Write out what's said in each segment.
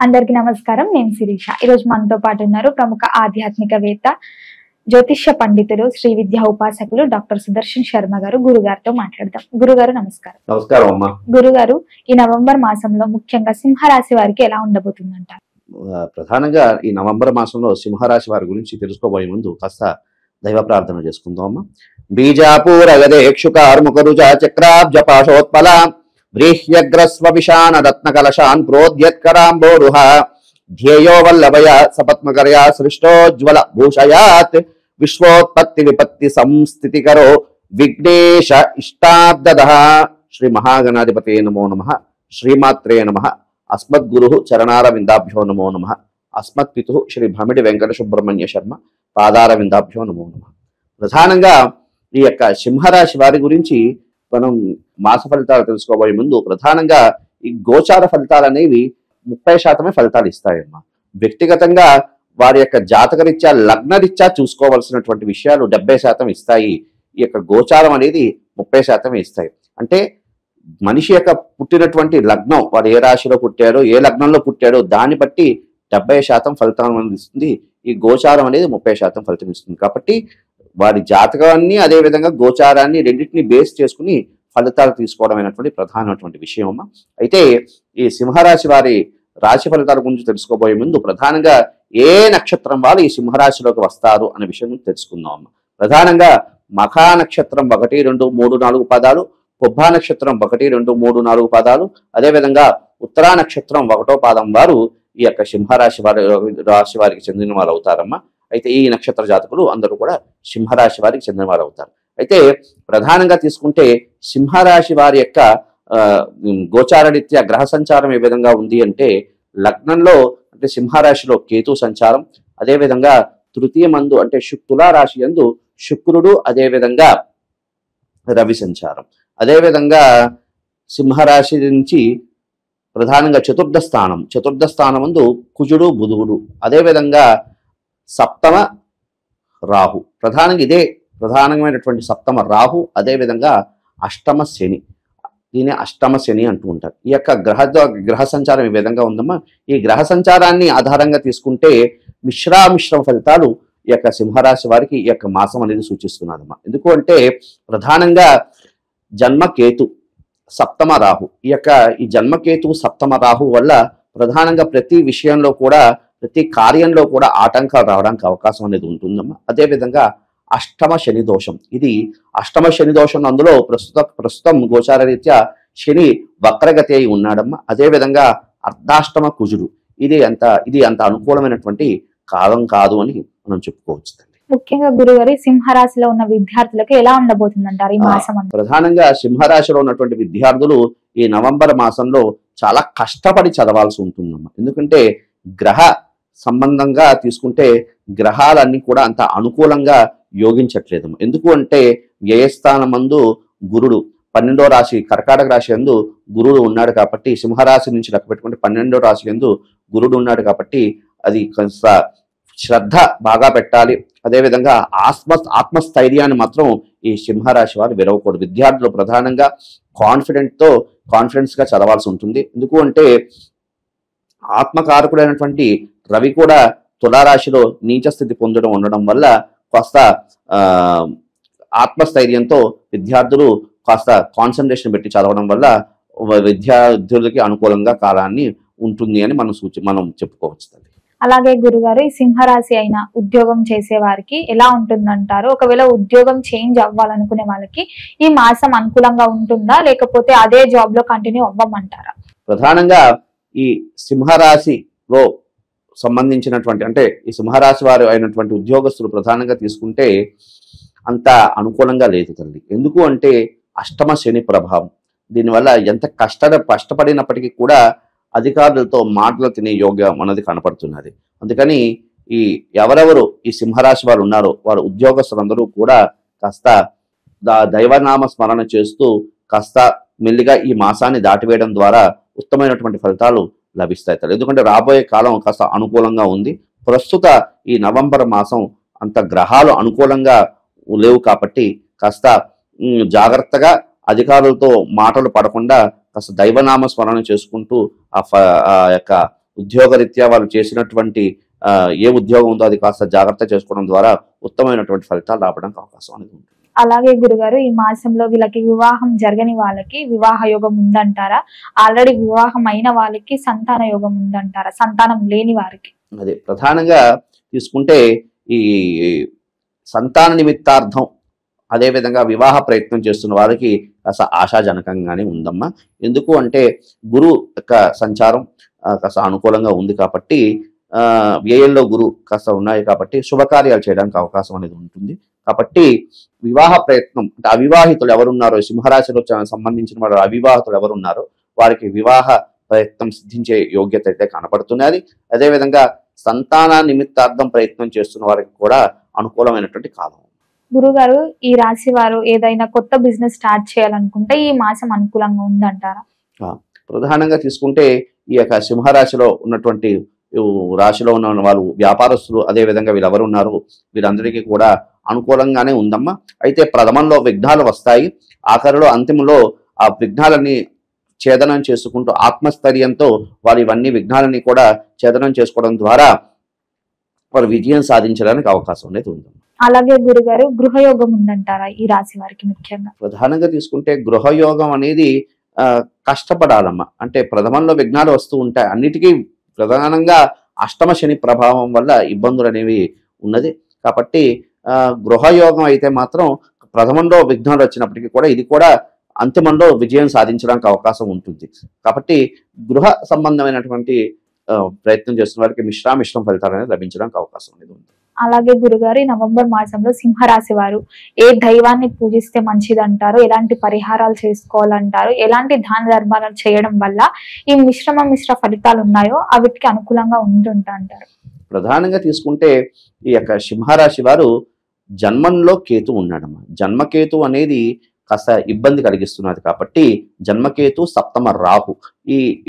అందరికీ నమస్కారం. నేను శిరీష. ఈ రోజు మనతో పాటు ఉన్నారు ప్రముఖ ఆధ్యాత్మికవేత్త, జ్యోతిష్య పండితులు, శ్రీ విద్యా ఉపాసకులు డాక్టర్ సుదర్శన్ శర్మ గారు. గురుగారితో మాట్లాడదాం. గురుగారు నమస్కారం. నమస్కారం అమ్మా. గురుగారు, ఈ నవంబర్ మాసంలో ముఖ్యంగా సింహరాశి వారికి ఎలా ఉండబోతుందంటారు? ప్రధానంగా ఈ నవంబర్ మాసంలో సింహరాశి వారి గురించి తెలుసుకోబోయే ముందు కాస్త దైవ ప్రార్థన చేసుకుందాం అమ్మా. బీజాపూర గదేక్షుకార్ముకరుజా చక్రాబ్జ పాశోత్పల వ్రీహ్యగ్రస్వ విషాన రత్న కలశాన్ ప్రోద్యత్కరాంబోరుహ ధ్యేయో వల్లభయ సపత్మకరయా సృష్టోజ్వల భూషయాత్ విశ్వోత్పత్తి విపత్తి సంస్థితికరో విఘ్నేశ ఇష్టాబ్దదః. శ్రీ మహాగణాధిపతే నమో నమః. శ్రీమాత్రే నమః. అస్మద్గురు చరణారవిందాభ్యో నమో నమః. అస్మత్పితు శ్రీ భమిడి వెంకట సుబ్రహ్మణ్య శర్మ పాదారవిందాభ్యో నమో నమః. ప్రధానంగా ఈ యొక్క సింహరాశి వారి గురించి మనం మాస ఫలితాలు తెలుసుకోబోయే ముందు ప్రధానంగా ఈ గోచార ఫలితాలు అనేవి 30% ఫలితాలు ఇస్తాయమ్మా. వ్యక్తిగతంగా వారి యొక్క జాతకరీత్యా లగ్నరీత్యా చూసుకోవాల్సినటువంటి విషయాలు 70% ఇస్తాయి. ఈ యొక్క గోచారం అనేది 30% ఇస్తాయి. అంటే మనిషి యొక్క పుట్టినటువంటి లగ్నం, వాడు ఏ రాశిలో పుట్టాడో, ఏ లగ్నంలో పుట్టాడో దాన్ని బట్టి 70% ఫలితం ఇస్తుంది. ఈ గోచారం అనేది 30% ఫలితం ఇస్తుంది. కాబట్టి వారి జాతకాన్ని అదేవిధంగా గోచారాన్ని రెండింటిని బేస్ చేసుకుని ఫలితాలు తీసుకోవడం అయినటువంటి ప్రధానమైనటువంటి విషయం అమ్మ. అయితే ఈ సింహరాశి వారి రాశి ఫలితాల గురించి తెలుసుకోబోయే ముందు ప్రధానంగా ఏ నక్షత్రం వాళ్ళు ఈ సింహరాశిలోకి వస్తారు అనే విషయం తెలుసుకుందాం అమ్మ. ప్రధానంగా మఖా నక్షత్రం 1, 2, 3, 4 పాదాలు, పుబ్బా నక్షత్రం 1, 2, 3, 4 పాదాలు, అదేవిధంగా ఉత్తరా నక్షత్రం 1వ పాదం వారు ఈ యొక్క సింహరాశి రాశి వారికి చెందిన వారు అవుతారమ్మా. అయితే ఈ నక్షత్ర జాతకులు అందరూ కూడా సింహరాశి వారికి చెందిన వారు అవుతారు. అయితే ప్రధానంగా తీసుకుంటే సింహరాశి వారి యొక్క గోచారరీత్యా గ్రహ సంచారం ఏ విధంగా ఉంది అంటే, లగ్నంలో అంటే సింహరాశిలో కేతు సంచారం, అదేవిధంగా తృతీయ మందు అంటే తులారాశి యందు శుక్రుడు, అదేవిధంగా రవి సంచారం, అదేవిధంగా సింహరాశి నుంచి ప్రధానంగా చతుర్థ స్థానం ముందు కుజుడు, బుధుడు, అదేవిధంగా సప్తమ రాహు. ప్రధానంగా ఇదే ప్రధానమైనటువంటి సప్తమ రాహు, అదేవిధంగా అష్టమ శని. దీని అష్టమ శని అంటూ ఉంటారు. ఈ యొక్క గ్రహ సంచారం ఈ విధంగా ఉందమ్మా. ఈ గ్రహ సంచారాన్ని ఆధారంగా తీసుకుంటే మిశ్రమ ఫలితాలు ఈ యొక్క సింహరాశి వారికి ఈ యొక్క మాసం అనేది సూచిస్తున్నదమ్మా. ఎందుకు అంటే ప్రధానంగా జన్మకేతు, సప్తమ రాహు. ఈ జన్మకేతు సప్తమ రాహు వల్ల ప్రధానంగా ప్రతి విషయంలో కూడా, ప్రతి కార్యంలో కూడా ఆటంకాలు రావడానికి అవకాశం అనేది ఉంటుందమ్మా. అదేవిధంగా అష్టమ శని దోషం. ఇది అష్టమ శని దోషం. అందులో ప్రస్తుతం గోచార రీత్యా శని వక్రగతి అయి ఉన్నాడమ్మా. అదేవిధంగా అర్ధాష్టమ కుజుడు. ఇది అంత అనుకూలమైనటువంటి కాలం కాదు అని మనం చెప్పుకోవచ్చు. ముఖ్యంగా గురుగారు, సింహరాశిలో ఉన్న విద్యార్థులకు ఎలా ఉండబోతుందంటారు ఈ మాసం? ప్రధానంగా సింహరాశిలో ఉన్నటువంటి విద్యార్థులు ఈ నవంబర్ మాసంలో చాలా కష్టపడి చదవాల్సి ఉంటుందమ్మా. ఎందుకంటే గ్రహ సంబంధంగా తీసుకుంటే గ్రహాలన్నీ కూడా అంత అనుకూలంగా యోగించట్లేదు. ఎందుకు అంటే వ్యయస్థానం మందు గురుడు 12వ రాశి కర్కాటక రాశి యందు గురుడు ఉన్నాడు కాబట్టి, సింహరాశి నుంచి లెక్క పెట్టుకుంటే 12వ రాశి యందు గురుడు ఉన్నాడు కాబట్టి అది కొంత శ్రద్ధ బాగా పెట్టాలి. అదేవిధంగా ఆత్మస్థైర్యాన్ని మాత్రం ఈ సింహరాశి వారు విరవకూడదు. విద్యార్థులు ప్రధానంగా కాన్ఫిడెన్స్ గా చదవాల్సి ఉంటుంది. ఎందుకు అంటే ఆత్మకారకుడైనటువంటి రవి కూడా తులారాశిలో నీచ స్థితి ఉండడం వల్ల కాస్త ఆత్మస్థైర్యంతో విద్యార్థులు కాస్త కాన్సన్ట్రేషన్ పెట్టి చదవడం వల్ల విద్యార్థులకి అనుకూలంగా కాలాన్ని ఉంటుంది అని మనం చెప్పుకోవచ్చు. అలాగే గురుగారు, ఈ సింహరాశి అయిన ఉద్యోగం చేసే వారికి ఎలా ఉంటుందంటారు? ఒకవేళ ఉద్యోగం చేంజ్ అవ్వాలనుకునే వాళ్ళకి ఈ మాసం అనుకూలంగా ఉంటుందా, లేకపోతే అదే జాబ్ లో కంటిన్యూ అవ్వమంటారా? ప్రధానంగా ఈ సింహరాశిలో సంబంధించినటువంటి అంటే ఈ సింహరాశి వారు అయినటువంటి ఉద్యోగస్తులు ప్రధానంగా తీసుకుంటే అంత అనుకూలంగా లేదు తల్లి. ఎందుకు అంటే అష్టమ శని ప్రభావం. దీనివల్ల ఎంత కష్టపడినప్పటికీ కూడా అధికారులతో మాటలు తినే యోగ్యం అన్నది కనపడుతున్నది. అందుకని ఎవరెవరు ఈ సింహరాశి వారు ఉన్నారో వారు ఉద్యోగస్తులందరూ కూడా కాస్త దైవనామ స్మరణ చేస్తూ కాస్త మెల్లిగా ఈ మాసాన్ని దాటివేయడం ద్వారా ఉత్తమమైనటువంటి ఫలితాలు లభిస్తాయి. ఎందుకంటే రాబోయే కాలం కాస్త అనుకూలంగా ఉంది. ప్రస్తుత ఈ నవంబర్ మాసం అంత గ్రహాలు అనుకూలంగా లేవు కాబట్టి కాస్త జాగ్రత్తగా అధికారులతో మాటలు పడకుండా కాస్త దైవనామ స్మరణ చేసుకుంటూ ఆ యొక్క ఉద్యోగరీత్యా వాళ్ళు చేసినటువంటి ఏ ఉద్యోగం ఉందో అది కాస్త జాగ్రత్త చేసుకోవడం ద్వారా ఉత్తమమైనటువంటి ఫలితాలు రావడానికి అవకాశం అనేది ఉంటుంది. అలాగే గురుగారు, ఈ మాసంలో వీళ్ళకి వివాహం జరగని వాళ్ళకి వివాహ యోగం ఉందంటారా? ఆల్రెడీ వివాహం అయిన వాళ్ళకి సంతాన యోగం ఉందంటారా? సంతానం లేని వారికి అదే ప్రధానంగా తీసుకుంటే ఈ సంతాన నిమిత్తార్థం అదేవిధంగా వివాహ ప్రయత్నం చేస్తున్న వారికి కాస్త ఆశాజనకంగానే ఉందమ్మా. ఎందుకు అంటే గురు యొక్క సంచారం కాస్త అనుకూలంగా ఉంది కాబట్టి వ్యయంలో గురు కాస్త ఉన్నాయి కాబట్టి శుభకార్యాలు చేయడానికి అవకాశం అనేది ఉంటుంది. కాబట్టి వివాహ ప్రయత్నం అంటే అవివాహితులు ఎవరున్నారో, సింహరాశిలో సంబంధించిన వారు అవివాహితులు ఎవరున్నారో వారికి వివాహ ప్రయత్నం సిద్ధించే యోగ్యత అయితే కనపడుతున్నది. అదేవిధంగా సంతాన నిమిత్తార్థం ప్రయత్నం చేస్తున్న వారికి కూడా అనుకూలమైనటువంటి కాలం. గురుగారు, ఈ రాశి వారు ఏదైనా కొత్త బిజినెస్ స్టార్ట్ చేయాలనుకుంటే ఈ మాసం అనుకూలంగా ఉందంటారా? ప్రధానంగా తీసుకుంటే ఈ యొక్క సింహరాశిలో ఉన్నటువంటి రాశిలో ఉన్న వాళ్ళు వ్యాపారస్తులు అదేవిధంగా వీళ్ళు ఎవరు ఉన్నారు వీరందరికీ కూడా అనుకూలంగానే ఉందమ్మా. అయితే ప్రథమంలో విఘ్నాలు వస్తాయి, ఆఖరిలో అంతిమంలో ఆ విఘ్నాలన్నీ ఛేదనం చేసుకుంటూ ఆత్మస్థైర్యంతో వారు ఇవన్నీ విఘ్నాలని కూడా ఛేదనం చేసుకోవడం ద్వారా వారు విజయం సాధించడానికి అవకాశం అనేది ఉంది. అలాగే గురుగారు, గృహయోగం ఉందంటారా ఈ రాశి వారికి? ముఖ్యంగా ప్రధానంగా తీసుకుంటే గృహయోగం అనేది కష్టపడాలమ్మా. అంటే ప్రథమంలో విఘ్నాలు వస్తూ ఉంటాయి, అన్నిటికీ ప్రధానంగా అష్టమ శని ప్రభావం వల్ల ఇబ్బందులు అనేవి ఉన్నది. కాబట్టి గృహయోగం అయితే మాత్రం ప్రథమంలో విఘ్నాలు వచ్చినప్పటికీ కూడా ఇది కూడా అంతిమంలో విజయం సాధించడానికి అవకాశం ఉంటుంది. కాబట్టి గృహ సంబంధమైనటువంటి ప్రయత్నం చేస్తున్న వారికి మిశ్రమ ఫలితాలు అనేది లభించడానికి అవకాశం అనేది ఉంది. అలాగే గురుగారు, ఈ నవంబర్ మాసంలో సింహరాశి వారు ఏ దైవాన్ని పూజిస్తే మంచిది అంటారు? ఎలాంటి పరిహారాలు చేసుకోవాలంటారు? ఎలాంటి దాన ధర్మాలు చేయడం వల్ల ఈ మిశ్ర ఫలితాలు ఉన్నాయో అవిటికి అనుకూలంగా ఉంటుంటారు? ప్రధానంగా తీసుకుంటే ఈ యొక్క సింహరాశి వారు జన్మంలో కేతు ఉన్నాడమ్మా. జన్మకేతు అనేది కాస్త ఇబ్బంది కలిగిస్తున్నది కాబట్టి జన్మకేతు, సప్తమ రాహు,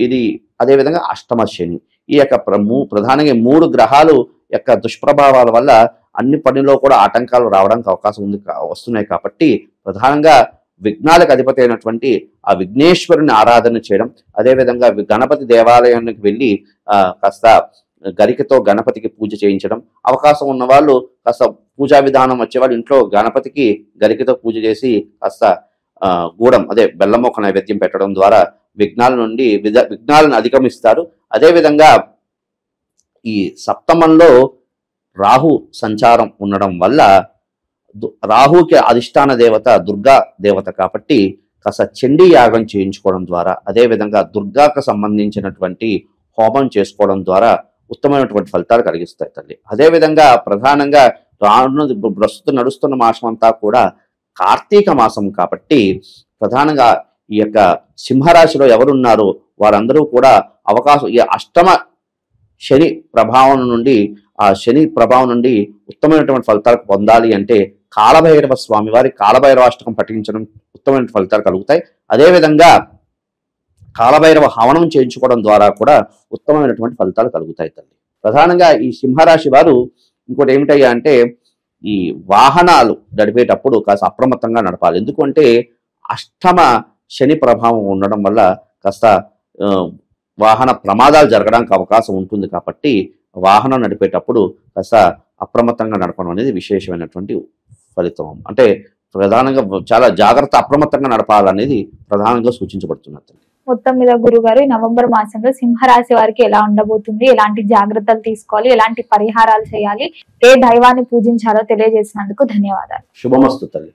ఇది అదేవిధంగా అష్టమ శని, ఈ యొక్క ప్రధానంగా 3 గ్రహాలు యొక్క దుష్ప్రభావాల వల్ల అన్ని పనిలో కూడా ఆటంకాలు రావడానికి అవకాశం వస్తున్నాయి. కాబట్టి ప్రధానంగా విఘ్నాలకు అధిపతి అయినటువంటి ఆ విఘ్నేశ్వరుని ఆరాధన చేయడం, అదేవిధంగా గణపతి దేవాలయానికి వెళ్ళి కాస్త గరికతో గణపతికి పూజ చేయించడం, అవకాశం ఉన్న వాళ్ళు కాస్త పూజా విధానం వచ్చేవాళ్ళు ఇంట్లో గణపతికి గరికతో పూజ చేసి కాస్త గూడం బెల్లం ఒక నైవేద్యం పెట్టడం ద్వారా విఘ్నాలను అధిగమిస్తారు. అదేవిధంగా ఈ సప్తమంలో రాహు సంచారం ఉండడం వల్ల రాహుకి అధిష్టాన దేవత దుర్గా దేవత కాబట్టి కాస్త చండీ యాగం చేయించుకోవడం ద్వారా, అదేవిధంగా దుర్గాకు సంబంధించినటువంటి హోమం చేసుకోవడం ద్వారా ఉత్తమమైనటువంటి ఫలితాలు కలిగిస్తాయి తల్లి. అదేవిధంగా ప్రధానంగా ప్రస్తుతం నడుస్తున్న మాసం అంతా కూడా కార్తీక మాసం కాబట్టి ప్రధానంగా ఈ యొక్క సింహరాశిలో ఎవరున్నారో వారందరూ కూడా ఈ అష్టమ శని ప్రభావం నుండి ఉత్తమమైనటువంటి ఫలితాలు పొందాలి అంటే కాలభైరవ స్వామి వారి కాలభైరవాష్టకం పఠించడం ఉత్తమమైన ఫలితాలు కలుగుతాయి. అదేవిధంగా కాలభైరవ హవనం చేయించుకోవడం ద్వారా కూడా ఉత్తమమైనటువంటి ఫలితాలు కలుగుతాయి తల్లి. ప్రధానంగా ఈ సింహరాశి వారు ఇంకోటి ఏమిటయ్యా అంటే ఈ వాహనాలు నడిపేటప్పుడు కాస్త అప్రమత్తంగా నడపాలి. ఎందుకంటే అష్టమ శని ప్రభావం ఉండడం వల్ల కాస్త వాహన ప్రమాదాలు జరగడానికి అవకాశం ఉంటుంది. కాబట్టి వాహనం నడిపేటప్పుడు కాస్త అప్రమత్తంగా నడపడం అనేది విశేషమైనటువంటి ఫలితం. అంటే ప్రధానంగా చాలా జాగ్రత్త అప్రమత్తంగా నడపాలనేది ప్రధానంగా సూచించబడుతున్నది. మొత్తం మీద గురుగారు, ఈ నవంబర్ మాసంలో సింహరాశి వారికి ఎలా ఉండబోతుంది, ఎలాంటి జాగ్రత్తలు తీసుకోవాలి, ఎలాంటి పరిహారాలు చేయాలి, ఏ దైవాన్ని పూజించాలో తెలియజేసినందుకు ధన్యవాదాలు. శుభమస్తు తల్లి.